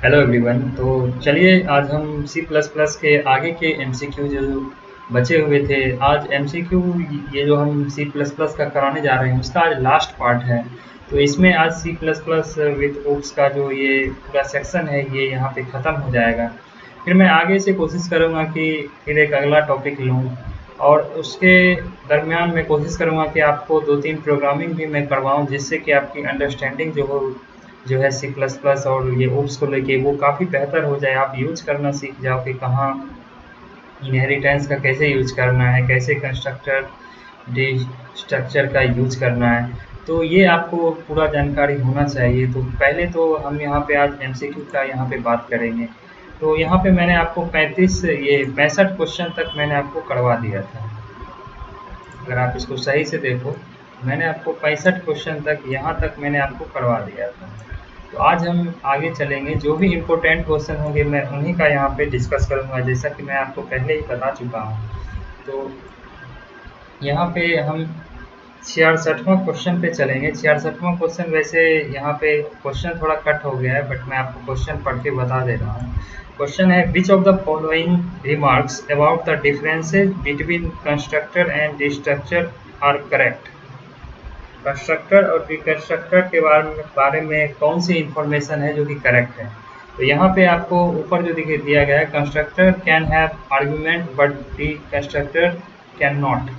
Hello everyone. तो चलिए आज हम सी प्लस प्लस के आगे के एमसीक्यू जो बचे हुए थे, आज एमसीक्यू ये जो हम सी प्लस प्लस का कराने जा रहे हैं उसका आज लास्ट पार्ट है। तो इसमें आज C plus plus with OOPs का जो ये पूरा सेक्शन है ये यहाँ पे ख़त्म हो जाएगा। फिर मैं आगे से कोशिश करूँगा कि फिर एक अगला टॉपिक लूँ, और उसके दरमियान मैं कोशिश करूँगा कि आपको 2-3 प्रोग्रामिंग भी मैं करवाऊँ, जिससे कि आपकी अंडरस्टैंडिंग जो है सी प्लस प्लस और ये ओप्स को लेके वो काफ़ी बेहतर हो जाए। आप यूज करना सीख जाओ कि कहाँ इनहेरिटेंस का कैसे यूज करना है, कैसे कंस्ट्रक्टर डी स्ट्रक्चर का यूज करना है। तो ये आपको पूरा जानकारी होना चाहिए। तो पहले तो हम यहाँ पे आज एमसीक्यू का यहाँ पे बात करेंगे। तो यहाँ पे मैंने आपको 65 क्वेश्चन तक मैंने आपको करवा दिया था। अगर आप इसको सही से देखो, मैंने आपको 65 क्वेश्चन तक यहाँ तक मैंने आपको करवा दिया था। तो आज हम आगे चलेंगे, जो भी इम्पोर्टेंट क्वेश्चन होंगे मैं उन्हीं का यहाँ पे डिस्कस करूँगा, जैसा कि मैं आपको पहले ही बता चुका हूँ। तो यहाँ पे हम 66वां क्वेश्चन पे चलेंगे। 66वां क्वेश्चन, वैसे यहाँ पे क्वेश्चन थोड़ा कट हो गया है, बट मैं आपको क्वेश्चन पढ़ के बता दे रहा हूँ। क्वेश्चन है, which of the following remarks about the differences between constructor and destructor are correct. Constructor और डिकंस्ट्रक्टर के बारे में कौन सी इंफॉर्मेशन है जो कि करेक्ट है। तो यहाँ पे आपको ऊपर जो दिया गया है, constructor can have argument but deconstructor can not,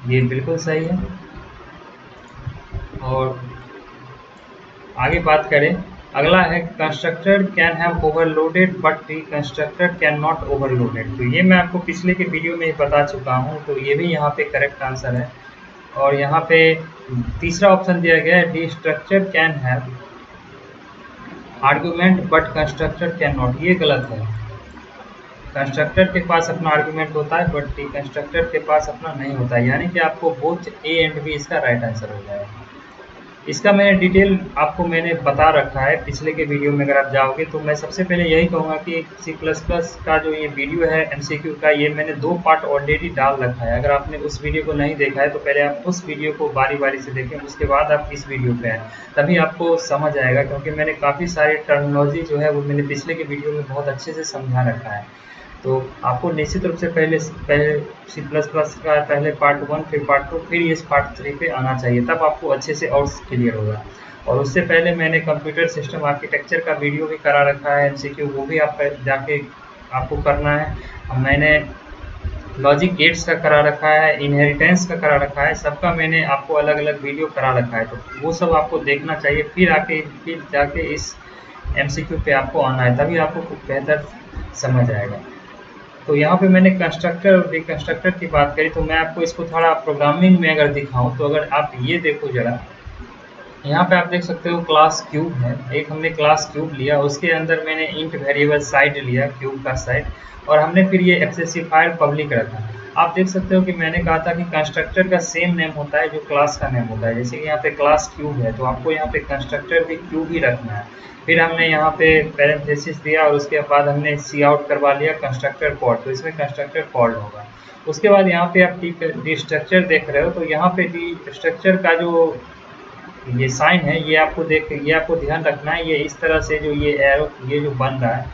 ये बिल्कुल सही है। और आगे बात करें, अगला है constructor can have overloaded but deconstructor can not overloaded. तो ये मैं आपको पिछले के वीडियो में ही बता चुका हूँ, तो ये भी यहाँ पे करेक्ट आंसर है। और यहाँ पे तीसरा ऑप्शन दिया गया है, D structure can have argument but constructor can not, ये गलत है। कंस्ट्रक्टर के पास अपना आर्गुमेंट होता है बट डी कंस्ट्रक्टर के पास अपना नहीं होता है, यानी कि आपको बोथ ए एंड बी इसका राइट आंसर हो जाएगा। इसका मैंने डिटेल आपको मैंने बता रखा है पिछले के वीडियो में, अगर आप जाओगे तो मैं सबसे पहले यही कहूँगा कि सी प्लस प्लस का जो ये वीडियो है एमसीक्यू का, ये मैंने 2 पार्ट ऑलरेडी डाल रखा है। अगर आपने उस वीडियो को नहीं देखा है तो पहले आप उस वीडियो को बारी बारी से देखें, उसके बाद आप इस वीडियो पे आए, तभी आपको समझ आएगा। क्योंकि मैंने काफ़ी सारी टर्मिनोलॉजी जो है वो मैंने पिछले के वीडियो में बहुत अच्छे से समझा रखा है। तो आपको निश्चित रूप से पहले सी प्लस प्लस का पहले पार्ट 1, फिर पार्ट 2, फिर इस पार्ट 3 पे आना चाहिए, तब आपको अच्छे से और क्लियर होगा। और उससे पहले मैंने कंप्यूटर सिस्टम आर्किटेक्चर का वीडियो भी करा रखा है एमसीक्यू, वो भी आप जाके आपको करना है। मैंने लॉजिक गेट्स का करा रखा है, इनहेरिटेंस का करा रखा है, सबका मैंने आपको अलग अलग वीडियो करा रखा है। तो वो सब आपको देखना चाहिए, फिर जाके इस एमसीक्यू पे आपको आना है, तभी आपको कुछ बेहतर समझ आएगा। तो यहाँ पे मैंने कंस्ट्रक्टर और डिकंस्ट्रक्टर की बात करी, तो मैं आपको इसको थोड़ा प्रोग्रामिंग में अगर दिखाऊं, तो अगर आप ये देखो जरा, यहाँ पे आप देख सकते हो क्लास क्यूब है। एक हमने क्लास क्यूब लिया, उसके अंदर मैंने इंट वेरिएबल साइड लिया, क्यूब का साइड, और हमने फिर ये एक्सेसिफायर पब्लिक रखा। आप देख सकते हो कि मैंने कहा था कि कंस्ट्रक्टर का सेम नेम होता है जो क्लास का नेम होता है। जैसे कि यहाँ पे क्लास क्यूब है, तो आपको यहाँ पे कंस्ट्रक्टर भी क्यूब ही रखना है। फिर हमने यहाँ पे पैरेंथेसिस दिया और उसके बाद हमने सी आउट करवा लिया कंस्ट्रक्टर कॉल, तो इसमें कंस्ट्रक्टर कॉल होगा। उसके बाद यहाँ पे आप डी स्ट्रक्चर देख रहे हो, तो यहाँ पे डी स्ट्रक्चर का जो ये साइन है, ये आपको ध्यान रखना है। ये इस तरह से जो ये एरो ये जो बन रहा है,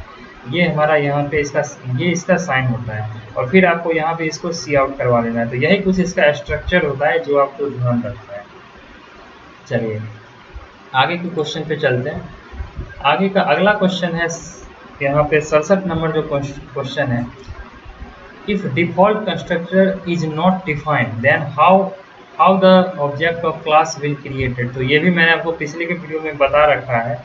ये हमारा यहाँ पे इसका साइन होता है, और फिर आपको यहाँ पे इसको सी आउट करवा लेना है। तो यही कुछ इसका स्ट्रक्चर होता है जो आपको ध्यान रखना है। चलिए आगे के क्वेश्चन पे चलते हैं। आगे का अगला क्वेश्चन है, यहाँ पे 67 नंबर जो क्वेश्चन है, if default constructor is not defined then how the object of class will created. तो ये भी मैंने आपको पिछले के वीडियो में बता रखा है।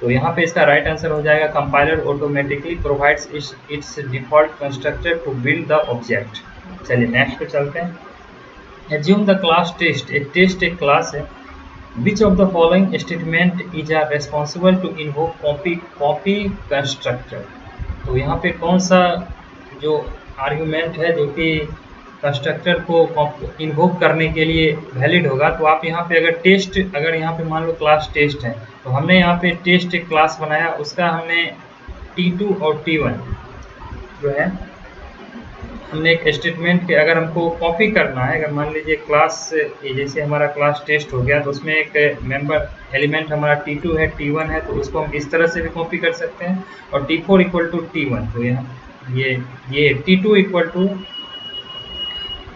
तो यहाँ पे इसका राइट आंसर हो जाएगा, compiler automatically provides its default constructor to build the object. चलिए नेक्स्ट पे चलते हैं। एज्यूम द क्लास टेस्ट, एक क्लास है। Which of the following statement is responsible to invoke copy constructor? तो यहाँ पे कौन सा जो आर्गुमेंट है जो कि कंस्ट्रक्टर को इन्वोक करने के लिए वैलिड होगा। तो आप यहाँ पे अगर यहाँ पे मान लो क्लास टेस्ट है, तो हमने यहाँ पे टेस्ट एक क्लास बनाया, उसका हमने T2 और T1 जो है हमने एक स्टेटमेंट के अगर हमको कॉपी करना है, अगर मान लीजिए क्लास जैसे हमारा क्लास टेस्ट हो गया तो उसमें एक मेंबर एलिमेंट हमारा T2 है, T1 है, तो उसको हम इस तरह से भी कॉपी कर सकते हैं। और T4 इक्वल टू T1, तो यहाँ ये T2 इक्वल टू,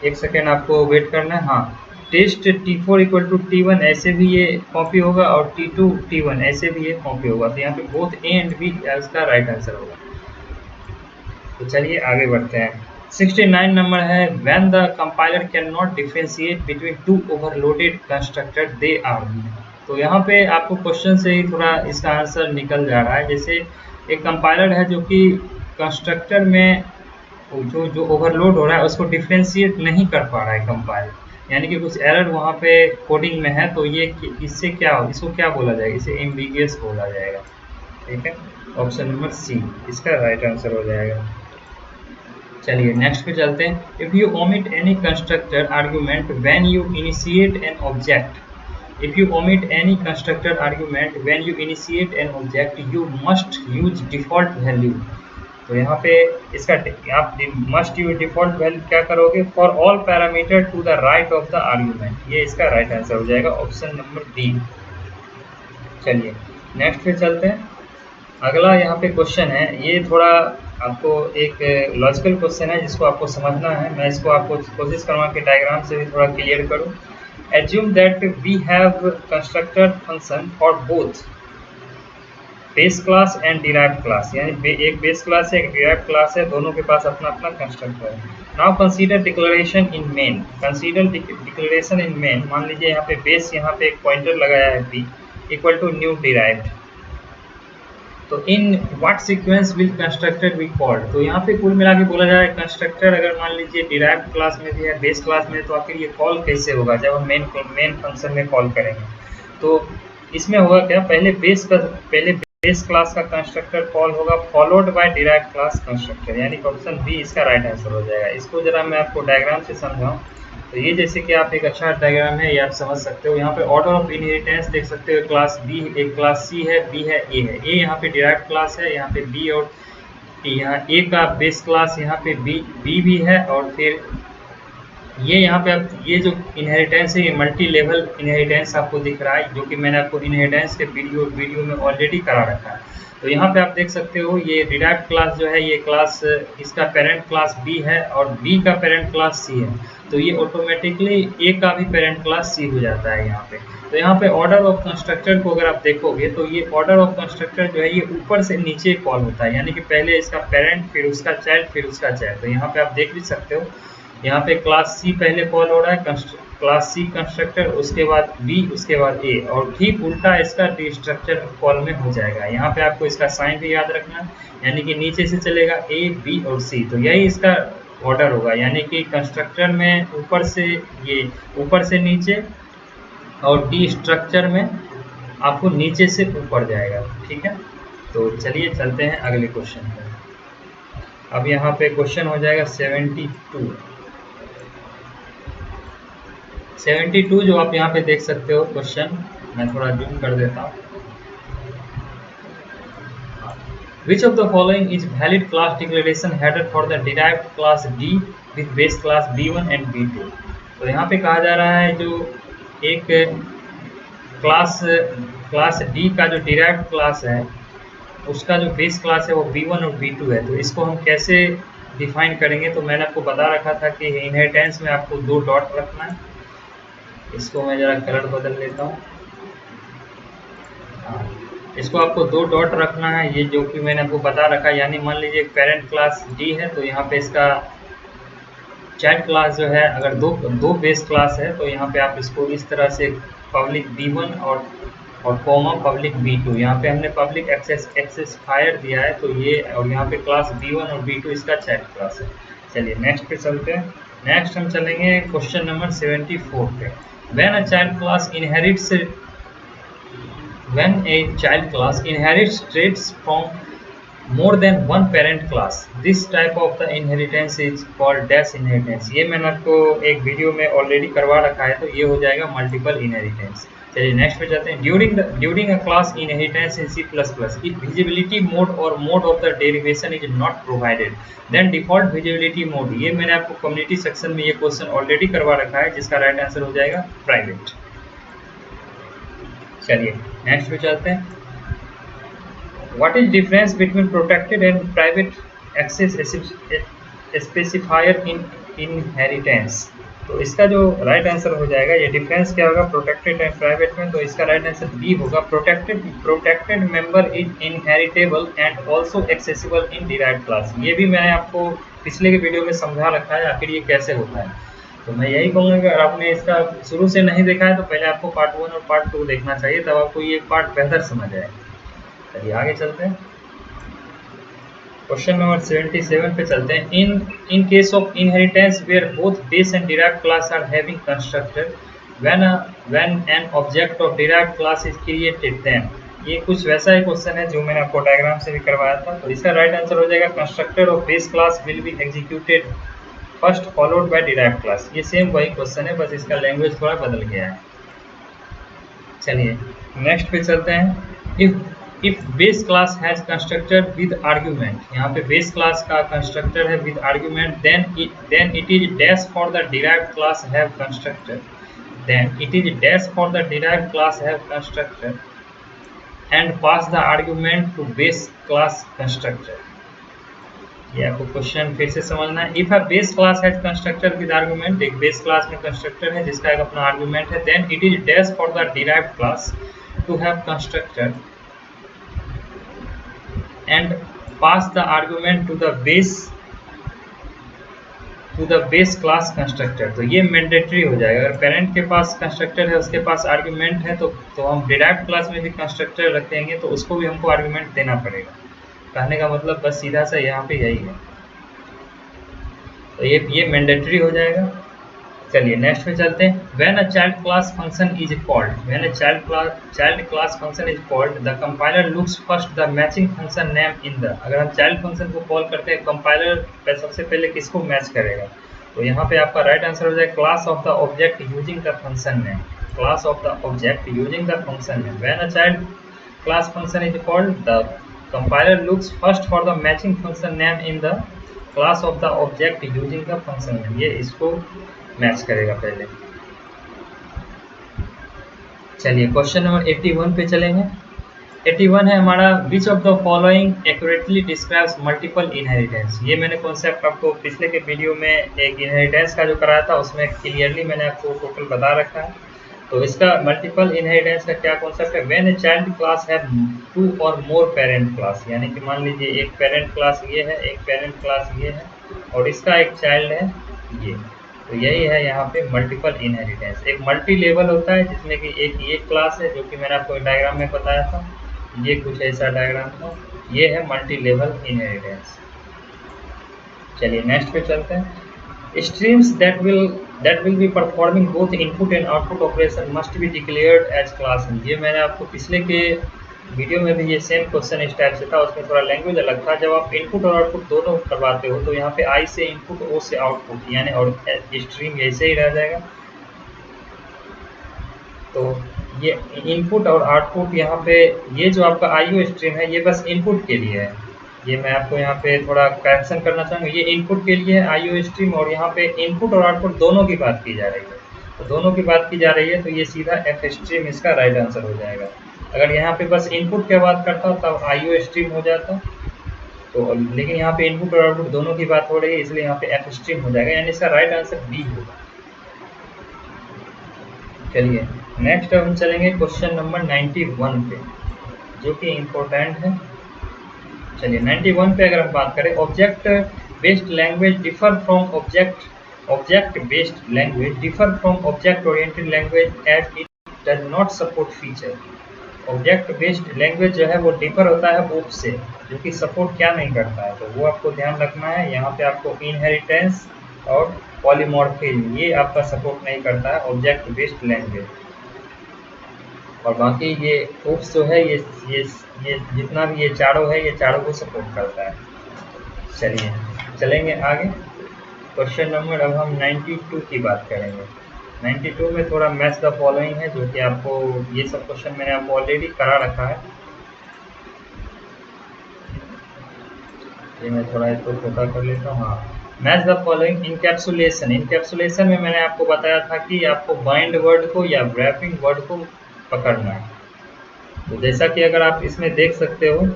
एक सेकेंड आपको वेट करना है, हाँ, test T4 equal to T1 ऐसे भी ये कॉपी होगा और T2 T1 ऐसे भी ये कॉपी होगा। तो यहाँ पे बोथ A एंड B इसका राइट आंसर होगा। तो चलिए आगे बढ़ते हैं। 69 नंबर है, when the compiler can not differentiate between two overloaded constructor they are. तो यहाँ पे आपको क्वेश्चन से ही थोड़ा इसका आंसर निकल जा रहा है। जैसे एक कंपाइलर है जो कि कंस्ट्रक्टर में जो ओवरलोड हो रहा है उसको डिफरेंशिएट नहीं कर पा रहा है कंपाइलर, यानी कि कुछ एरर वहाँ पे कोडिंग में है। तो ये इससे क्या हो, इसको क्या बोला जाएगा, इसे एम्बिगियस बोला जाएगा। ठीक है, ऑप्शन नंबर सी इसका राइट आंसर हो जाएगा। चलिए नेक्स्ट पे चलते हैं। If you omit any constructor argument when you initiate an object, if you omit any constructor argument when you initiate an object you must use default value. तो यहाँ पे इसका आप मस्ट यूज डिफॉल्ट वैल्यू क्या करोगे, for all parameter to the right of the argument. ये इसका right answer हो जाएगा, ऑप्शन नंबर डी। चलिए नेक्स्ट पे चलते हैं। अगला यहाँ पे क्वेश्चन है, ये थोड़ा आपको एक लॉजिकल क्वेश्चन है जिसको आपको समझना है। मैं इसको आपको कोशिश करूँगा कि डायग्राम से भी थोड़ा क्लियर करूँ। Assume that we have constructor function for both base class and derived class, यानी एक बेस क्लास है एक डिराइव्ड क्लास है, दोनों के पास अपना अपना कंस्ट्रक्टर है। नाउ कंसीडर डिक्लेरेशन इन मेन, कंसीडर डिक्लेरेशन इन मेन। मान लीजिए यहाँ पे बेस, यहाँ पे एक पॉइंटर लगाया है b equal to new derived. तो in what sequence will constructor be called. तो यहाँ पे कुल मिला के बोला जा रहा है कंस्ट्रक्टर अगर मान लीजिए डिराइव्ड क्लास में भी है बेस क्लास में, तो आखिर ये कॉल कैसे होगा जब हम मेन फंक्शन में कॉल करेंगे। तो इसमें होगा क्या, पहले बेस क्लास का कंस्ट्रक्टर कॉल होगा followed by derived class constructor, यानी ऑप्शन बी इसका राइट आंसर हो जाएगा। इसको जरा मैं आपको डायग्राम से समझाऊं तो ये जैसे कि आप एक अच्छा डायग्राम है ये आप समझ सकते हो। यहाँ पे ऑर्डर ऑफ इनहेरिटेंस देख सकते हो, क्लास बी, एक क्लास सी है, बी है, ए है। ए यहाँ पे डिराइव्ड क्लास है, यहाँ पे बी और यहाँ ए का बेस क्लास, यहाँ पे बी भी है। और फिर ये यहाँ पे अब ये जो इनहेरिटेंस है ये मल्टी लेवल इनहेरिटेंस आपको दिख रहा है, जो कि मैंने आपको इनहेरिटेंस के वीडियो में ऑलरेडी करा रखा है। तो यहाँ पे आप देख सकते हो ये डिराइव्ड क्लास जो है ये क्लास, इसका पेरेंट क्लास बी है और बी का पेरेंट क्लास सी है। तो ये ऑटोमेटिकली ए का भी पेरेंट क्लास सी हो जाता है यहाँ पे। तो यहाँ पे ऑर्डर ऑफ कंस्ट्रक्टर को अगर आप देखोगे तो ये ऑर्डर ऑफ कंस्ट्रक्टर जो है ये ऊपर से नीचे कॉल होता है, यानी कि पहले इसका पेरेंट फिर उसका चाइल्ड फिर उसका चाइल्ड। तो यहाँ पे आप देख भी सकते हो यहाँ पे क्लास सी पहले कॉल हो रहा है, क्लास सी कंस्ट्रक्टर, उसके बाद बी, उसके बाद ए, और ठीक उल्टा इसका डी स्ट्रक्चर कॉल में हो जाएगा। यहाँ पे आपको इसका साइन भी याद रखना, यानी कि नीचे से चलेगा ए, बी और सी। तो यही इसका ऑर्डर होगा, यानी कि कंस्ट्रक्टर में ऊपर से नीचे और डी स्ट्रक्चर में आपको नीचे से ऊपर जाएगा। ठीक है, तो चलिए चलते हैं अगले क्वेश्चन पर। अब यहाँ पे क्वेश्चन हो जाएगा 72 जो आप यहाँ पे देख सकते हो क्वेश्चन, मैं थोड़ा जूम कर देता हूँ। Which of the following is valid class declaration header for the derived class D with base class B1 and B2? तो यहाँ पे कहा जा रहा है जो एक क्लास D का जो डिराइव्ड क्लास है उसका जो बेस क्लास है वो B1 और B2 है। तो इसको हम कैसे डिफाइन करेंगे, तो मैंने आपको बता रखा था कि इनहेरिटेंस में आपको 2 डॉट रखना है। इसको मैं ज़रा कलर बदल लेता हूँ। इसको आपको 2 डॉट रखना है, ये जो कि मैंने आपको बता रखा है। यानी मान लीजिए पेरेंट क्लास D है तो यहाँ पे इसका चाइल्ड क्लास जो है, अगर दो बेस क्लास है तो यहाँ पे आप इसको इस तरह से पब्लिक B1 और कॉमा पब्लिक B2, यहाँ पे हमने पब्लिक एक्सेसफायर दिया है तो ये, और यहाँ पे क्लास B1 और B2 इसका चाइल्ड क्लास है। चलिए नेक्स्ट पे चलते हैं। नेक्स्ट हम चलेंगे क्वेश्चन नंबर 74 पे। When a child class inherits traits from more than one parent class, this type of the inheritance is called dash inheritance। ये मैंने आपको एक वीडियो में ऑलरेडी करवा रखा है, तो ये हो जाएगा मल्टीपल इनहेरिटेंस। चलिए नेक्स्ट पे जाते हैं। During a class inheritance in C++, if visibility mode or mode of the derivation is not provided, then default visibility mode, ये मैंने आपको कम्युनिटी सेक्शन में ये क्वेश्चन ऑलरेडी करवा रखा है, जिसका राइट आंसर हो जाएगा प्राइवेट। चलिए नेक्स्ट पे चलते हैं। What is difference between protected and private access specifier in inheritance? तो इसका जो राइट आंसर हो जाएगा, ये डिफरेंस क्या होगा प्रोटेक्टेड एंड प्राइवेट में, तो इसका राइट आंसर बी होगा। Protected member is inheritable and also accessible in derived class. ये भी मैंने आपको पिछले के वीडियो में समझा रखा है आखिर ये कैसे होता है। तो मैं यही कहूँगा कि अगर आपने इसका शुरू से नहीं देखा है तो पहले आपको पार्ट 1 और पार्ट 2 देखना चाहिए, तब आपको ये पार्ट बेहतर समझ आएगा। चलिए आगे चलते हैं। क्वेश्चन नंबर 77 पे चलते हैं। In case of inheritance where both base and derived class are having constructed when an object of derived class is created then, ये कुछ वैसा ही क्वेश्चन है जो मैंने आपको डायग्राम से भी करवाया था। तो इसका राइट आंसर हो जाएगा constructor of base class will be executed first followed by derived class. ये सेम वही क्वेश्चन है, बस इसका लैंग्वेज थोड़ा बदल गया है। चलिए नेक्स्ट पे चलते हैं। If base class has constructor with argument, यहाँ पे बेस क्लास का कंस्ट्रक्टर है with argument, then it is dash for the derived class have constructor, then it is dash for the derived class have constructor and pass the argument to base class constructor. ये आपको question फिर से समझना है। If a base class has constructor with argument, एक base class में constructor है जिसका एक अपना आर्गुमेंट है, then it is dash for the derived class to have constructor and pass the argument to the base class constructor। तो ये mandatory हो जाएगा। अगर पेरेंट के पास कंस्ट्रक्टर है, उसके पास आर्गुमेंट है, तो हम डिराइव्ड क्लास में भी कंस्ट्रक्टर रख देंगे, तो उसको भी हमको आर्गुमेंट देना पड़ेगा। कहने का मतलब बस सीधा सा यहाँ पे यही है। तो ये मैंडेटरी हो जाएगा। चलिए नेक्स्ट पे चलते हैं। When a child class function is called, when a child class function is called, the compiler looks first the matching function name in the. अगर हम चाइल्ड फंक्शन को कॉल करते हैं, कंपाइलर सबसे पहले किसको मैच करेगा? तो यहाँ पे आपका राइट आंसर हो जाएगा class of the object using the function name, class of the object using the function name. When a child class function is called, the compiler looks first for the matching function name in the class of the object using the function name. ये इसको match करेगा पहले। चलिए question number 81 पे चलेंगे। 81 है हमारा, विच of the following accurately describes multiple inheritance. ये मैंने कॉन्सेप्ट आपको पिछले के वीडियो में एक इनहेरिटेंस का जो कराया था उसमें क्लियरली मैंने आपको टोटल बता रखा है। तो इसका मल्टीपल इनहेरिटेंस का क्या कॉन्सेप्ट है? When a child class have 2 और मोर पेरेंट क्लास, यानी कि मान लीजिए एक पेरेंट क्लास ये है, एक पेरेंट क्लास ये है और इसका एक चाइल्ड है ये, तो यही है यहाँ पे मल्टीपल इनहेरिटेंस। एक मल्टी लेवल होता है जिसमें कि एक ये क्लास है जो कि मैंने आपको डायग्राम में बताया था, ये कुछ ऐसा डायग्राम था, ये है मल्टी लेवल इनहेरिटेंस। चलिए नेक्स्ट पे चलते हैं। Streams that will be performing both input and output operation must be declared as class. ये मैंने आपको पिछले के वीडियो में भी ये सेम क्वेश्चन इस टाइप से था, उसमें थोड़ा लैंग्वेज अलग था। जब आप इनपुट और आउटपुट दोनों करवाते हो तो यहाँ पे आई से इनपुट, ओ से आउटपुट, यानी और स्ट्रीम ऐसे ही रह जाएगा। तो ये इनपुट और आउटपुट यहाँ पे, ये जो आपका आईओ स्ट्रीम है ये बस इनपुट के लिए है। ये मैं आपको यहाँ पे थोड़ा करेक्शन करना चाहूँगा, ये इनपुट के लिए है आईओ स्ट्रीम, और यहाँ पे इनपुट और आउटपुट दोनों की बात की जा रही है। तो दोनों की बात की जा रही है तो ये सीधा एफ स्ट्रीम इसका राइट आंसर हो जाएगा। अगर यहाँ पे बस इनपुट की बात करता हूँ तब आईओ स्ट्रीम हो जाता, तो लेकिन यहाँ पे इनपुट और आउटपुट दोनों की बात हो रही है इसलिए यहाँ पे एफ स्ट्रीम हो जाएगा, यानी इसका राइट आंसर बी होगा। चलिए नेक्स्ट हम चलेंगे क्वेश्चन नंबर 91 पे, जो कि इम्पोर्टेंट है। चलिए 91 पे अगर हम बात करें, object based language differ from object based language differ from object oriented language as it does not support feature. Object based language जो है वो डिफर होता है ओप से, जो कि सपोर्ट क्या नहीं करता है, तो वो आपको ध्यान रखना है। यहाँ पे आपको इनहेरिटेंस और पॉलीमॉर्फिज्म ये आपका सपोर्ट नहीं करता है ऑब्जेक्ट बेस्ड लैंग्वेज, और बाकी ये ओप्स जो है ये जितना भी ये चारों है, ये चारों को सपोर्ट करता है। चलिए चलेंगे आगे। क्वेश्चन नंबर अब हम 92 की बात करेंगे। 92 में थोड़ा मैच द फॉलोइंग है, जो कि आपको ये सब क्वेश्चन मैंने आपको ऑलरेडी करा रखा है। ये मैं थोड़ा इसको छोटा कर लेता हूँ। हाँ, match the following encapsulation. Encapsulation में मैंने आपको बताया था कि आपको बाइंड वर्ड को या रैपिंग वर्ड को पकड़ना है। तो जैसा कि अगर आप इसमें देख सकते हो,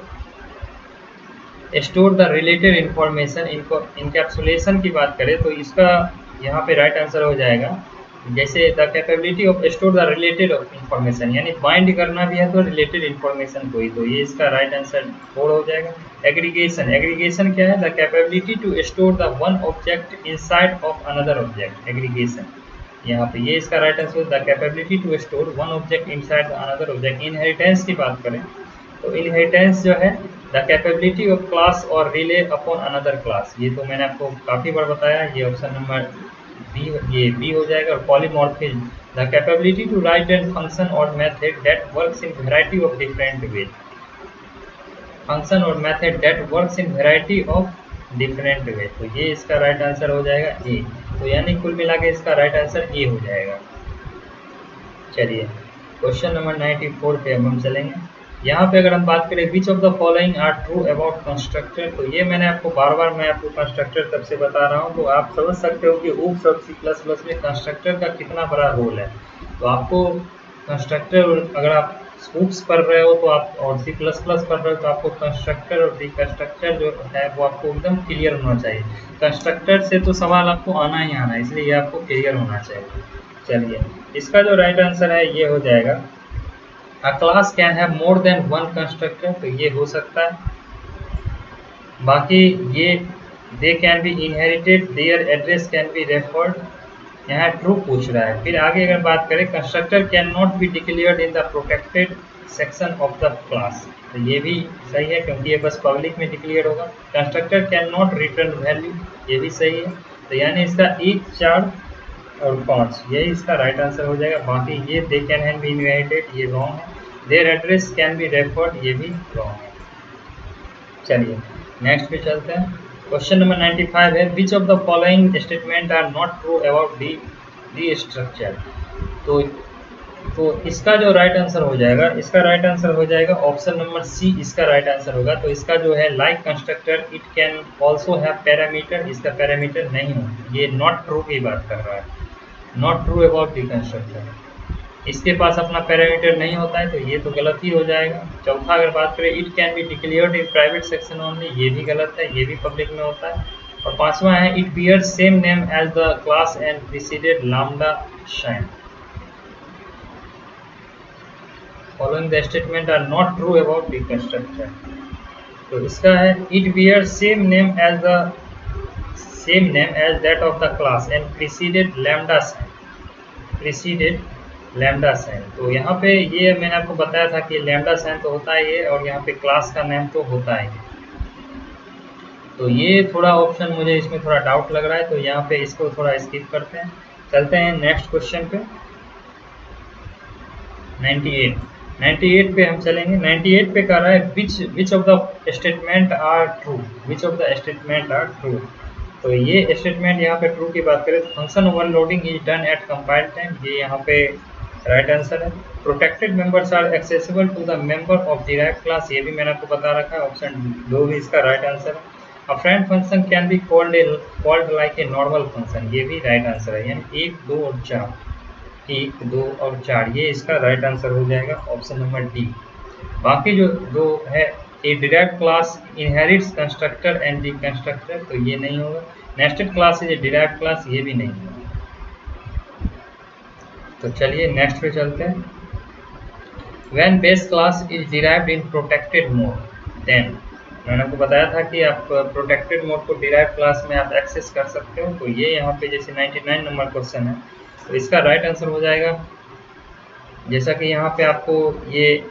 store the related information. Encapsulation की बात करें तो इसका यहाँ पे राइट आंसर हो जाएगा, जैसे the capability of store the related information, यानी बाइंड करना भी है तो रिलेटेड इंफॉर्मेशन को ही, तो ये इसका राइट आंसर 4 हो जाएगा। एग्रीगेशन। एग्रीगेशन क्या है? The capability to store the one object inside of another object. Aggregation यहाँ पे ये इसका right answer, the capability to store one object inside another object. Inheritance की बात करें तो इनहेरिटेंस जो है द कैपेबिलिटी ऑफ क्लास और रिले अपॉन अनदर क्लास। ये तो मैंने आपको काफ़ी बार बताया, ये ऑप्शन नंबर बी, ये बी हो जाएगा। और polymorphism, the capability to write and function और method that works in variety of different way. Function और method that works in variety of different way, तो ये इसका राइट आंसर हो जाएगा ए। तो यानी कुल मिला के इसका राइट आंसर ए हो जाएगा। चलिए क्वेश्चन नंबर 94 पे हम चलेंगे। यहाँ पे अगर हम बात करें which of the following are true about constructor, तो ये मैंने आपको बार बार मैं आपको कंस्ट्रक्टर तब से बता रहा हूँ, तो आप समझ सकते हो कि ऊप्स और C++ में कंस्ट्रक्टर का कितना बड़ा रोल है। तो आपको कंस्ट्रक्टर, अगर आप ऊप्स पढ़ रहे हो तो आप, और C++ पढ़ रहे हो तो आपको कंस्ट्रक्टर और डिकंस्ट्रक्टर जो है वो आपको एकदम क्लियर होना चाहिए। कंस्ट्रक्टर से तो सवाल आपको आना ही आना है, इसलिए ये आपको क्लियर होना चाहिए। चलिए इसका जो राइट आंसर है ये हो जाएगा, A class can have more than one constructor, तो ये हो सकता है। बाकी ये they can be inherited, their address can be referred, यहाँ ट्रू पूछ रहा है। फिर आगे अगर बात करें, constructor can not be declared in the protected section of the class, तो ये भी सही है क्योंकि ये बस पब्लिक में डिक्लेयर होगा। Constructor can not return value, ये भी सही है। तो यानी इसका 1, 4 और 5 यही इसका राइट आंसर हो जाएगा। बाकी ये they can have be inherited, ये रॉन्ग है। Their address can be referred, ये भी रॉन्ग है। चलिए नेक्स्ट पे चलते हैं। क्वेश्चन नंबर 95 है which of the following statement are not true about destructor. तो इसका जो राइट आंसर हो जाएगा, इसका राइट आंसर हो जाएगा ऑप्शन नंबर सी, इसका राइट आंसर होगा। तो इसका जो है like constructor it can also have parameter, इसका पैरामीटर नहीं हो, ये नॉट ट्रू की बात कर रहा है, not true about D constructor. इसके पास अपना पैरामीटर नहीं होता है, तो ये तो गलत ही हो जाएगा। चौथा अगर बात करें, it can be declared in private section only, ये भी गलत है, ये भी पब्लिक में होता है। और पांचवा है, it bears same name as the class and preceded lambda shine. Following the statement are not true about deconstructor, तो इसका है it bears same name as that of the class and preceded lambda shine, preceded lambda sign. तो यहाँ पे ये मैंने आपको बताया था कि लैम्डा साइन तो होता है ये, और यहाँ पे क्लास का नेम तो होता है। तो ये थोड़ा ऑप्शन मुझे इसमें थोड़ा डाउट लग रहा है, तो यहाँ पे इसको थोड़ा स्किप करते हैं। चलते हैं नेक्स्ट क्वेश्चन पे। 98 पे हम चलेंगे। 98 पे कह रहा है which of the statement are true, which of the statement are true. तो ये स्टेटमेंट यहाँ पे ट्रू की बात करें तो function overloading is done at compile time, ये यहाँ पे राइट आंसर है। Protected members are accessible to the member of derived class, ये भी मैंने आपको बता रखा है, ऑप्शन 2 भी इसका राइट आंसर है। अ friend function can be called like a normal function, ये भी राइट आंसर है। यानी 1, 2 और 4, 1, 2 और 4 ये इसका राइट आंसर हो जाएगा, ऑप्शन नंबर डी। बाकी जो दो है, a derived class inherits constructor and deconstructor, तो ये नहीं होगा। Nested class is a derived class, ये भी नहीं होगा। तो चलिए नेक्स्ट पे चलते हैं। When base class is derived in protected mode, then मैंने आपको बताया था कि आप प्रोटेक्टेड मोड को डिराइव्ड क्लास में आप एक्सेस कर सकते हो। तो ये यहाँ पे जैसे 99 नंबर क्वेश्चन है, तो इसका राइट आंसर हो जाएगा, जैसा कि यहाँ पे आपको ये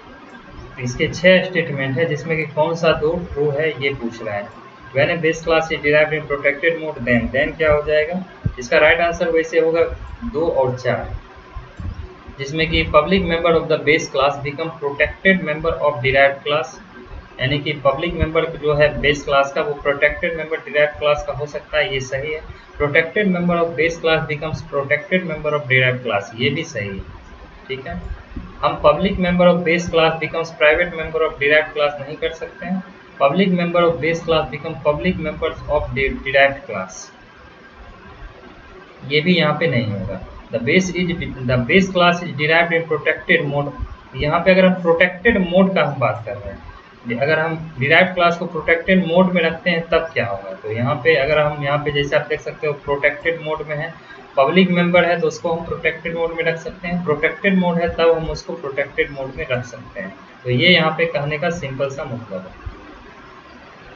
इसके 6 स्टेटमेंट है जिसमें कि कौन सा 2 ट्रू है ये पूछ रहा है। When a base class is derived in protected mode, then क्या हो जाएगा, इसका राइट आंसर वैसे होगा 2 और 4, जिसमें कि public member of the base class become protected member of derived class यानी कि पब्लिक मेंबर जो है बेस क्लास का वो प्रोटेक्टेड मेंबर डिराइव्ड क्लास का हो सकता है, ये सही है। Protected member of base class becomes protected member of derived class, ये भी सही है, ठीक है। हम public member of base class becomes private member of derived class नहीं कर सकते हैं। Public member of base class become public members of derived class, ये भी यहाँ पे नहीं होगा। The base class is derived in protected mode, यहाँ पे अगर हम प्रोटेक्टेड मोड का हम बात कर रहे हैं, अगर हम डिराइव्ड क्लास को प्रोटेक्टेड मोड में रखते हैं तब क्या होगा। तो यहाँ पे अगर हम यहाँ पे जैसे आप देख सकते हो प्रोटेक्टेड मोड में है, पब्लिक मेंबर है तो उसको हम प्रोटेक्टेड मोड में रख सकते हैं, प्रोटेक्टेड मोड है तब हम उसको प्रोटेक्टेड मोड में रख सकते हैं। तो ये यहाँ पे कहने का सिंपल सा मतलब है।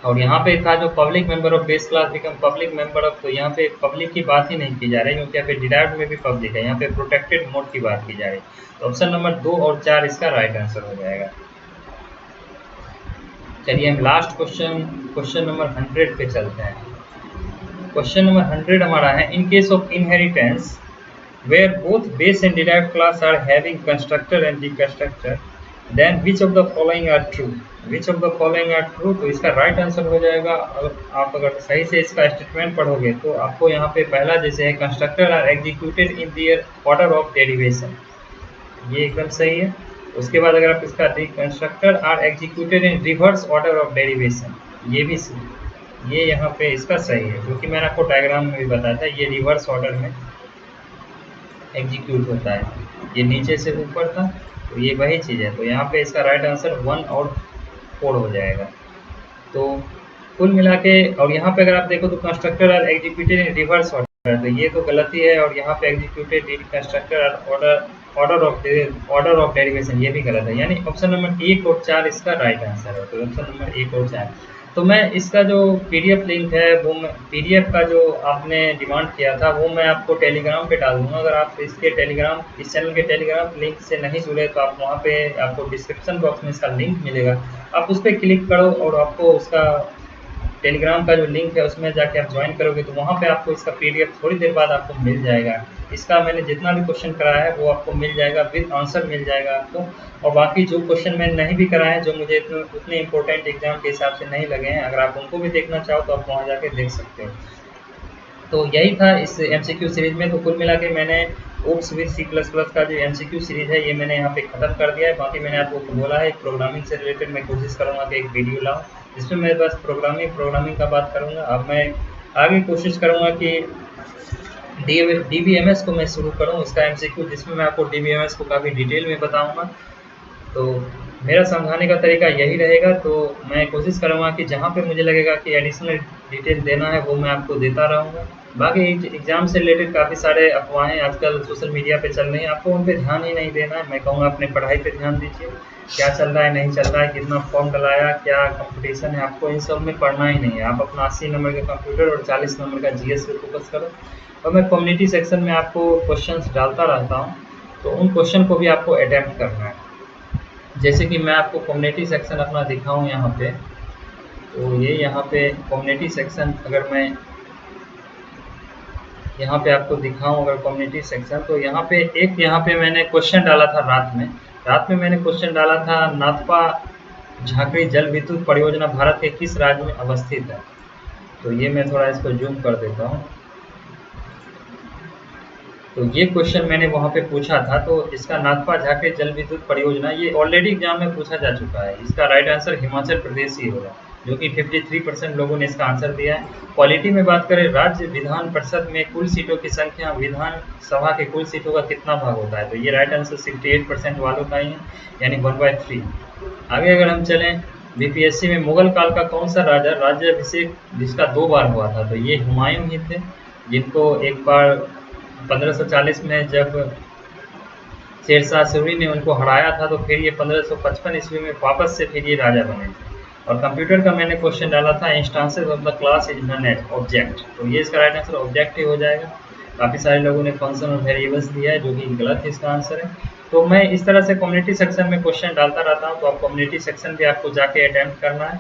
और यहाँ पे था जो public member of base class become public member of, तो यहाँ पे पब्लिक की बात ही नहीं की जा रही क्योंकि यहाँ पे डिराइव्ड में भी पब्लिक है, यहाँ पे प्रोटेक्टेड मोड की बात की जा रही। तो ऑप्शन नंबर 2 और 4 इसका राइट आंसर हो जाएगा। चलिए हम लास्ट क्वेश्चन नंबर 100 पे चलते हैं। क्वेश्चन नंबर 100 हमारा है, in case of inheritance where both base and derived class are having constructor and deconstructor, then which of the following are true. Which of the following are true, तो इसका right answer हो जाएगा। आप अगर सही से इसका स्टेटमेंट पढ़ोगे तो आपको यहाँ पे पहला जैसे है constructor are executed in their order of derivation, ये एकदम सही है। उसके बाद अगर आप इसका constructor are executed in reverse order of derivation, ये भी ये यहाँ पे इसका सही है, क्योंकि मैंने आपको डायग्राम में भी बताया था ये रिवर्स ऑर्डर में एग्जीक्यूट होता है, ये नीचे से ऊपर था, तो ये वही चीज़ है। तो यहाँ पे इसका राइट आंसर 1 और 4 हो जाएगा। तो कुल मिला के, और यहाँ पे अगर आप देखो तो constructor are executed in reverse order, तो ये तो गलती है, और यहाँ पे executed in constructor are order of derivation, ये भी गलत है। यानी ऑप्शन नंबर 1 और 4 इसका राइट आंसर है। तो ऑप्शन नंबर 1 और 4। तो मैं इसका जो पीडीएफ लिंक है वो पीडीएफ का जो आपने डिमांड किया था वो मैं आपको टेलीग्राम पे डाल दूंगा। अगर आप इसके टेलीग्राम, इस चैनल के टेलीग्राम लिंक से नहीं जुड़े तो आप वहाँ पे आपको डिस्क्रिप्शन बॉक्स में इसका लिंक मिलेगा, आप उस पर क्लिक करो और आपको उसका टेलीग्राम का जो लिंक है उसमें जाके आप ज्वाइन करोगे तो वहाँ पे आपको इसका पीडीएफ थोड़ी देर बाद आपको मिल जाएगा। इसका मैंने जितना भी क्वेश्चन कराया है वो आपको मिल जाएगा, विद आंसर मिल जाएगा आपको। और बाकी जो क्वेश्चन मैंने नहीं भी कराए हैं, जो मुझे उतने इंपॉर्टेंट एग्जाम के हिसाब से नहीं लगे हैं, अगर आप उनको भी देखना चाहो तो आप वहाँ जाके देख सकते हो। तो यही था इस MCQ सीरीज में। तो कुल मिला के मैंने ओप्स विद C++ का जो MCQ सीरीज है ये मैंने यहाँ पे ख़त्म कर दिया है। बाकी मैंने आपको बोला है प्रोग्रामिंग से रिलेटेड मैं कोशिश करूँगा कि एक वीडियो लाऊँ जिसमें मैं बस प्रोग्रामिंग का बात करूँगा। अब मैं आगे कोशिश करूँगा कि DBMS को मैं शुरू करूँ, इसका MCQ, जिसमें मैं आपको DBMS को काफ़ी डिटेल में बताऊँगा। तो मेरा समझाने का तरीका यही रहेगा। तो मैं कोशिश करूँगा कि जहाँ पे मुझे लगेगा कि एडिशनल डिटेल देना है वो मैं आपको देता रहूँगा। बाकी एग्ज़ाम से रिलेटेड काफ़ी सारे अफवाहें आजकल सोशल मीडिया पे चल रही हैं, आपको उन पर ध्यान ही नहीं देना है। मैं कहूँगा अपने पढ़ाई पे ध्यान दीजिए, क्या चल रहा है नहीं चल रहा है, कितना फॉर्म डलाया, क्या कंपटीशन है, आपको इन सब में पढ़ना ही नहीं है। आप अपना 80 नंबर का कंप्यूटर और 40 नंबर का GS पे फोकस करो। और मैं कम्युनिटी सेक्शन में आपको क्वेश्चंस डालता रहता हूँ, तो उन क्वेश्चन को भी आपको अटेम्प्ट करना है। जैसे कि मैं आपको कम्युनिटी सेक्शन अपना दिखाऊँ यहाँ पे, तो ये यहाँ पे कम्युनिटी सेक्शन, अगर मैं यहाँ पे आपको दिखाऊं अगर कम्युनिटी सेक्शन, तो यहाँ पे मैंने क्वेश्चन डाला था रात में मैंने क्वेश्चन डाला था, नाथपा झाकड़ी जल विद्युत परियोजना भारत के किस राज्य में अवस्थित है। तो ये मैं थोड़ा इसको जूम कर देता हूँ। तो ये क्वेश्चन मैंने वहाँ पे पूछा था। तो इसका नाथपा झाकड़ी जल विद्युत परियोजना ये ऑलरेडी एग्जाम में पूछा जा चुका है। इसका राइट आंसर हिमाचल प्रदेश ही होगा, जो कि 53% लोगों ने इसका आंसर दिया है। क्वालिटी में बात करें, राज्य विधान परिषद में कुल सीटों की संख्या विधान सभा के कुल सीटों का कितना भाग होता है। तो ये राइट आंसर 68% वालों का ही है, यानी 1/3। आगे अगर हम चलें, BPSC में मुगल काल का कौन सा राजा राज्याभिषेक जिसका 2 बार हुआ था। तो ये हुमायूं ही थे, जिनको एक बार 1540 में जब शेरशाह सूरी ने उनको हराया था, तो फिर ये 1555 ईस्वी में वापस से फिर ये राजा बने थे। और कंप्यूटर का मैंने क्वेश्चन डाला था, instances of the class is known as object. तो ये इसका राइट आंसर ऑब्जेक्ट ही हो जाएगा। काफ़ी सारे लोगों ने फंक्शन और वेरिएबल्स दिया है, जो कि गलत है, इसका आंसर है। तो मैं इस तरह से कम्युनिटी सेक्शन में क्वेश्चन डालता रहता हूँ, तो आप कम्युनिटी सेक्शन भी आपको जाके अटेम्प्ट करना है।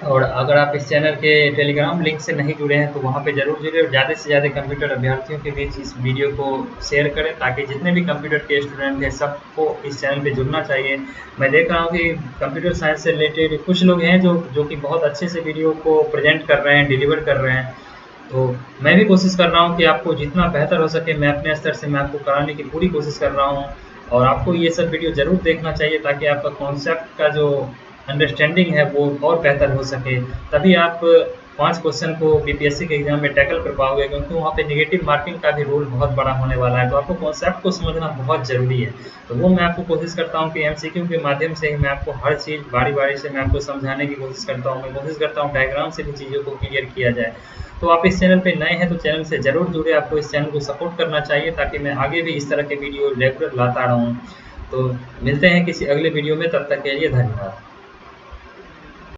और अगर आप इस चैनल के टेलीग्राम लिंक से नहीं जुड़े हैं तो वहाँ पे ज़रूर जुड़े और ज़्यादा से ज़्यादा कंप्यूटर अभ्यर्थियों के बीच इस वीडियो को शेयर करें ताकि जितने भी कंप्यूटर के स्टूडेंट हैं सबको इस चैनल पे जुड़ना चाहिए। मैं देख रहा हूँ कि कंप्यूटर साइंस से रिलेटेड कुछ लोग हैं जो कि बहुत अच्छे से वीडियो को प्रेजेंट कर रहे हैं, डिलीवर कर रहे हैं। तो मैं भी कोशिश कर रहा हूँ कि आपको जितना बेहतर हो सके मैं अपने स्तर से मैं आपको कराने की पूरी कोशिश कर रहा हूँ। और आपको ये सब वीडियो ज़रूर देखना चाहिए ताकि आपका कॉन्सेप्ट का जो अंडरस्टैंडिंग है वो और बेहतर हो सके। तभी आप 5 क्वेश्चन को बीपीएससी के एग्जाम में टैकल कर पाओगे, क्योंकि वहाँ पे नेगेटिव मार्किंग का भी रोल बहुत बड़ा होने वाला है। तो आपको कॉन्सेप्ट को समझना बहुत ज़रूरी है। तो वो मैं आपको कोशिश करता हूँ कि एमसीक्यू के माध्यम से ही मैं आपको हर चीज़ बारी-बारी से मैं आपको समझाने की कोशिश करता हूँ। मैं कोशिश करता हूँ डायग्राम से भी चीज़ों को क्लियर किया जाए। तो आप इस चैनल पे नए हैं तो चैनल से ज़रूर जुड़े, आपको इस चैनल को सपोर्ट करना चाहिए ताकि मैं आगे भी इस तरह के वीडियो रेगुलर लाता रहूँ। तो मिलते हैं किसी अगले वीडियो में, तब तक के लिए धन्यवाद।